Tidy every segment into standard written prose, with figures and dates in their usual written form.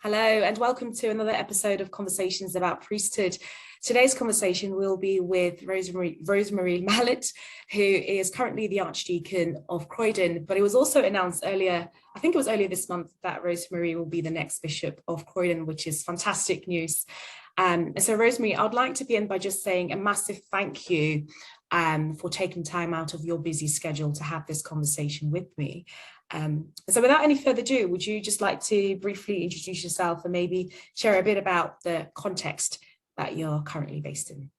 Hello and welcome to another episode of Conversations about Priesthood. Today's conversation will be with Rosemarie Mallett, who is currently the Archdeacon of Croydon, but it was also announced earlier, I think it was earlier this month, that Rosemarie will be the next Bishop of Croydon, which is fantastic news. And so Rosemarie, I'd like to begin by just saying a massive thank you for taking time out of your busy schedule to have this conversation with me. So without any further ado, would you just like to briefly introduce yourself and maybe share a bit about the context that you're currently based in?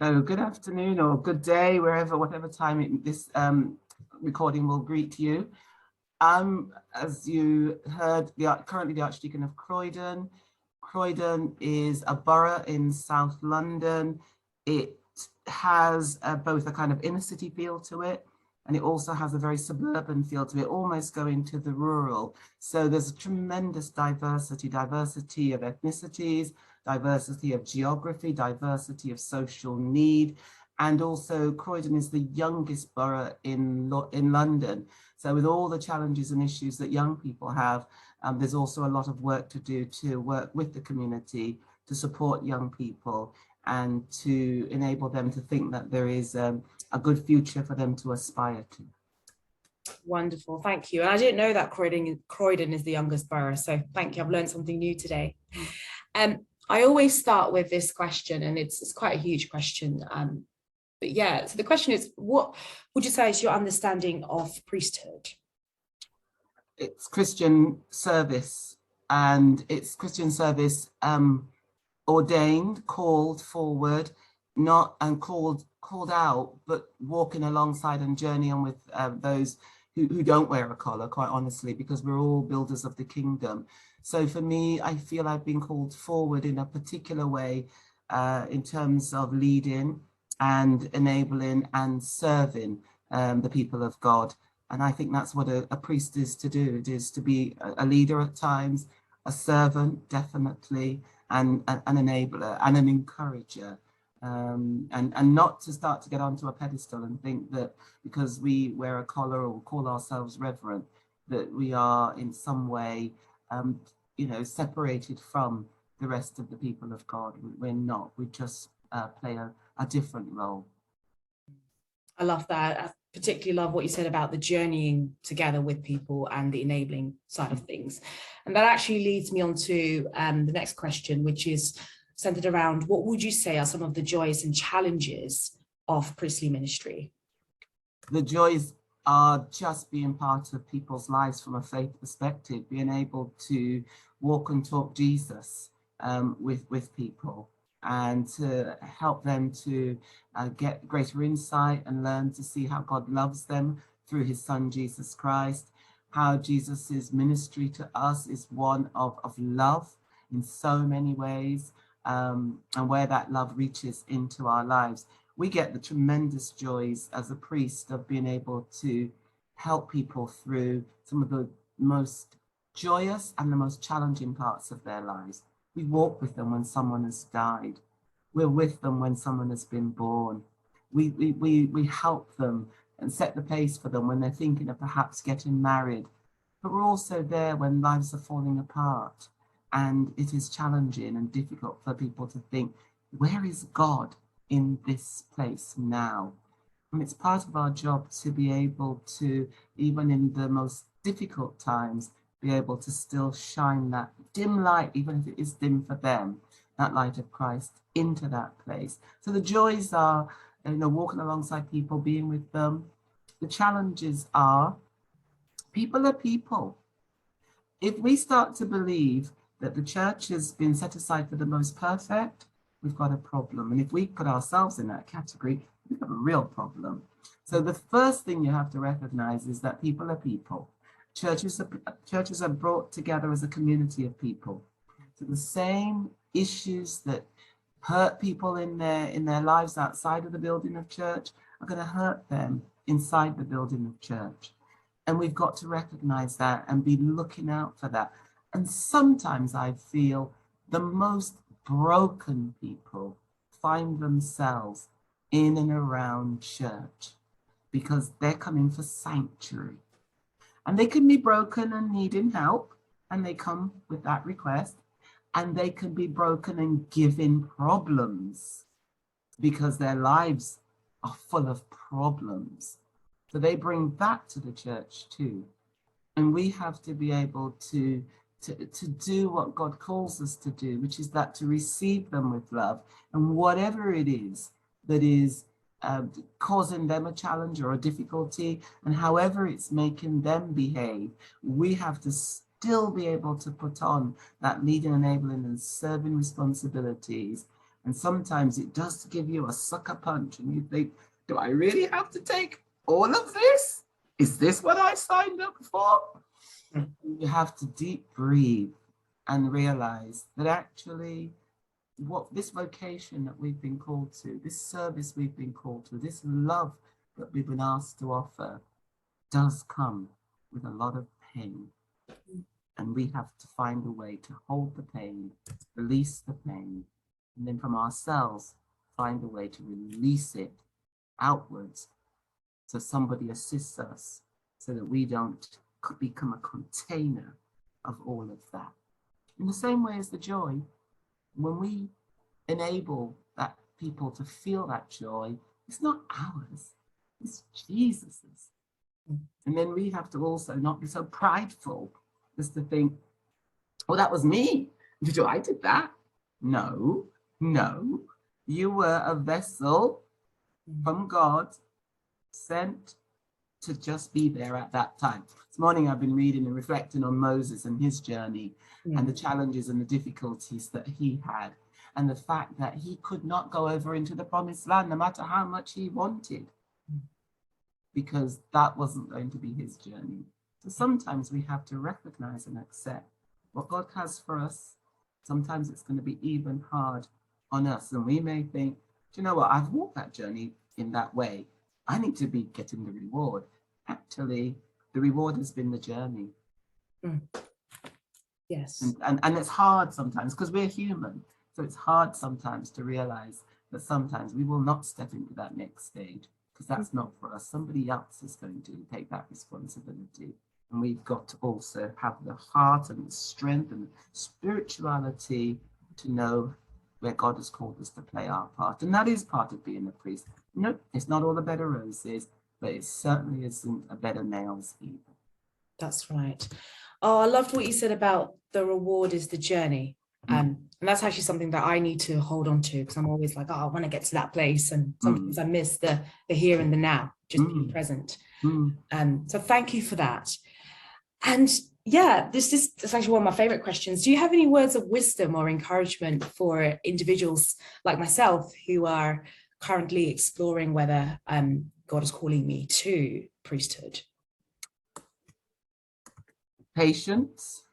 So good afternoon or good day, whatever time this recording will greet you. As you heard, currently the Archdeacon of Croydon. Croydon is a borough in South London. It has both a kind of inner city feel to it, and it also has a very suburban feel to it, almost going to the rural. So there's a tremendous diversity of ethnicities, diversity of geography, diversity of social need. And also Croydon is the youngest borough in London. So with all the challenges and issues that young people have, there's also a lot of work to do to work with the community to support young people and to enable them to think that there is a good future for them to aspire to. Wonderful, thank you. And I didn't know that Croydon is the youngest borough, so thank you. I've learned something new today. I always start with this question, and it's quite a huge question. But yeah, so the question is, what would you say is your understanding of priesthood? It's Christian service, and it's Christian service ordained, called forward, not and called out, but walking alongside and journeying with those who don't wear a collar, quite honestly, because we're all builders of the kingdom. So for me, I feel I've been called forward in a particular way in terms of leading and enabling and serving the people of God. And I think that's what a priest is to do. It is to be a leader at times, a servant, definitely, and an enabler and an encourager. And not to start to get onto a pedestal and think that because we wear a collar or call ourselves reverend, that we are in some way, separated from the rest of the people of God. We're not. We just play a different role. I love that. I particularly love what you said about the journeying together with people and the enabling side of things. And that actually leads me on to the next question, which is centered around what would you say are some of the joys and challenges of priestly ministry? The joys are just being part of people's lives from a faith perspective, being able to walk and talk Jesus with people, and to help them to get greater insight and learn to see how God loves them through his son, Jesus Christ, how Jesus's ministry to us is one of love in so many ways, and where that love reaches into our lives. We get the tremendous joys as a priest of being able to help people through some of the most joyous and the most challenging parts of their lives. We walk with them when someone has died. We're with them when someone has been born. We help them and set the pace for them when they're thinking of perhaps getting married. But we're also there when lives are falling apart and it is challenging and difficult for people to think, where is God in this place now? And it's part of our job to be able to, even in the most difficult times, be able to still shine that dim light, even if it is dim for them, that light of Christ into that place. So the joys are, walking alongside people, being with them. The challenges are, people are people. If we start to believe that the church has been set aside for the most perfect, we've got a problem. And if we put ourselves in that category, we have a real problem. So the first thing you have to recognize is that people are people. Churches are brought together as a community of people. So the same issues that hurt people in their lives outside of the building of church are going to hurt them inside the building of church. And we've got to recognize that and be looking out for that. And sometimes I feel the most broken people find themselves in and around church because they're coming for sanctuary. And they can be broken and needing help, and they come with that request, and they can be broken and given problems because their lives are full of problems. So they bring that to the church too. And we have to be able to do what God calls us to do, which is that to receive them with love. And whatever it is that is causing them a challenge or a difficulty, and however it's making them behave, we have to still be able to put on that leading, enabling, and serving responsibilities. And sometimes it does give you a sucker punch, and you think, do I really have to take all of this? Is this what I signed up for? You have to deep breathe and realize that actually what this vocation that we've been called to, this service we've been called to, this love that we've been asked to offer does come with a lot of pain. And we have to find a way to hold the pain, release the pain, and then from ourselves, find a way to release it outwards so somebody assists us so that we don't become a container of all of that. In the same way as the joy, when we enable that people to feel that joy, it's not ours, it's Jesus's. And then we have to also not be so prideful as to think, oh, that was me. I did that. No, you were a vessel from God sent to just be there at that time. This morning I've been reading and reflecting on Moses and his journey and the challenges and the difficulties that he had, and the fact that he could not go over into the promised land no matter how much he wanted, because that wasn't going to be his journey. So sometimes we have to recognize and accept what God has for us. Sometimes it's going to be even hard on us, and we may think, do you know what, I've walked that journey in that way, I need to be getting the reward. Actually, the reward has been the journey. Yes. And it's hard sometimes because we're human. So it's hard sometimes to realize that sometimes we will not step into that next stage because that's not for us. Somebody else is going to take that responsibility. And we've got to also have the heart and the strength and the spirituality to know where God has called us to play our part. And that is part of being a priest. No, it's not all a bed of roses, but it certainly isn't a bed of nails either. That's right. Oh, I loved what you said about the reward is the journey. And that's actually something that I need to hold on to, because I'm always like, oh, I want to get to that place. And sometimes I miss the here and the now, just being present. So thank you for that. And yeah, this is actually one of my favorite questions. Do you have any words of wisdom or encouragement for individuals like myself who are currently exploring whether God is calling me to priesthood? Patience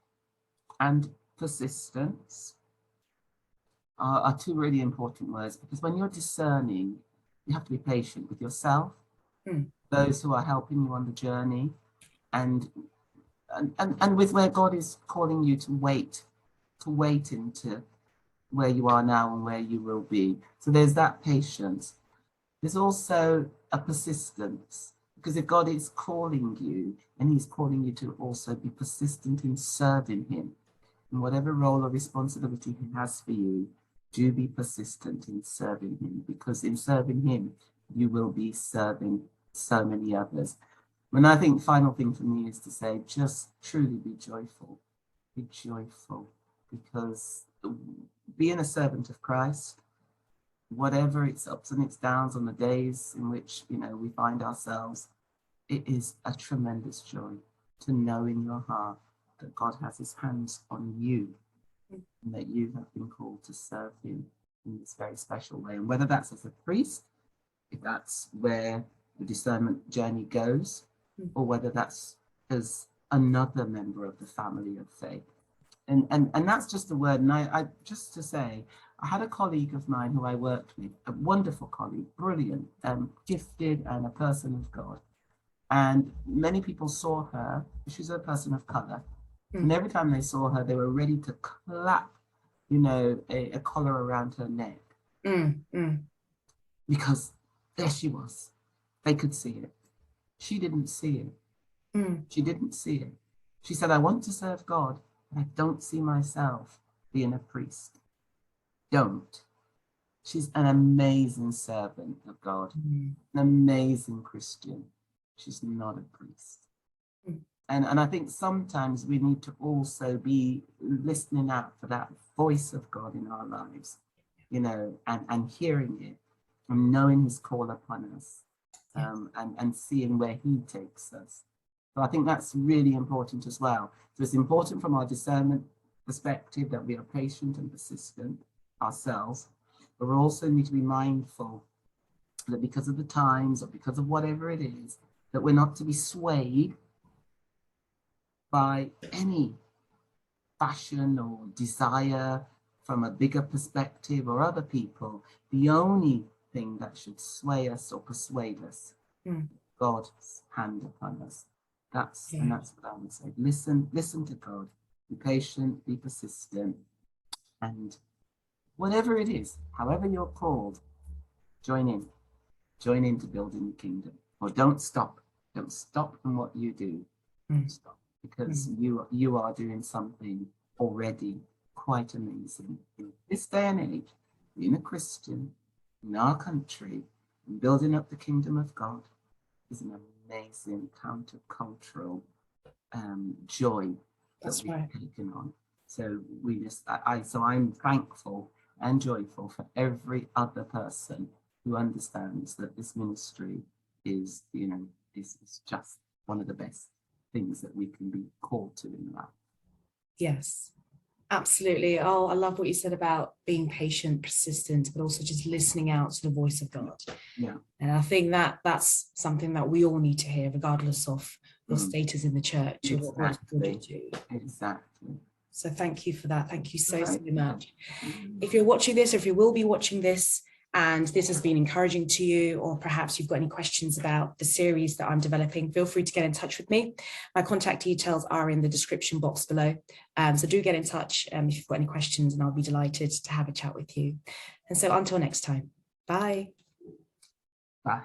and persistence are two really important words, because when you're discerning, you have to be patient with yourself, those who are helping you on the journey, and with where God is calling you to wait into where you are now and where you will be. So there's that patience. There's also a persistence, because if God is calling you, and he's calling you to also be persistent in serving him, in whatever role or responsibility he has for you, do be persistent in serving him, because in serving him, you will be serving so many others. And I think the final thing for me is to say, just truly be joyful, because being a servant of Christ, whatever its ups and its downs on the days in which, we find ourselves, it is a tremendous joy to know in your heart that God has his hands on you and that you have been called to serve him in this very special way. And whether that's as a priest, if that's where the discernment journey goes, or whether that's as another member of the family of faith. And that's just a word. And I just to say, I had a colleague of mine who I worked with, a wonderful colleague, brilliant, gifted, and a person of God. And many people saw her, she's a person of color. And every time they saw her, they were ready to clap, a collar around her neck. Because there she was. They could see it. She didn't see it. She didn't see it. She said, I want to serve God, I don't see myself being a priest. Don't. She's an amazing servant of God, an amazing Christian. She's not a priest. And I think sometimes we need to also be listening out for that voice of God in our lives, you know, and hearing it and knowing his call upon us, and seeing where he takes us. So I think that's really important as well. So it's important from our discernment perspective that we are patient and persistent ourselves, but we also need to be mindful that because of the times or because of whatever it is, that we're not to be swayed by any fashion or desire from a bigger perspective or other people. The only thing that should sway us or persuade us, God's hand upon us. And that's what I would say. Listen to God, be patient, be persistent, and whatever it is, however you're called, join in to building the kingdom. Or don't stop from what you do. Stop, because you are doing something already quite amazing. In this day and age, being a Christian in our country and building up the kingdom of God is an amazing countercultural joy that we've taken on. So I'm thankful and joyful for every other person who understands that this ministry is, is just one of the best things that we can be called to in life. Yes, absolutely. Oh, I love what you said about being patient, persistent, but also just listening out to the voice of God. Yeah. And I think that that's something that we all need to hear, regardless of your status in the church or what God's called you to. Exactly. So thank you for that. Thank you so much. If you're watching this, or if you will be watching this, and this has been encouraging to you, or perhaps you've got any questions about the series that I'm developing, feel free to get in touch with me. My contact details are in the description box below. So do get in touch if you've got any questions, and I'll be delighted to have a chat with you. And so until next time, bye. Bye.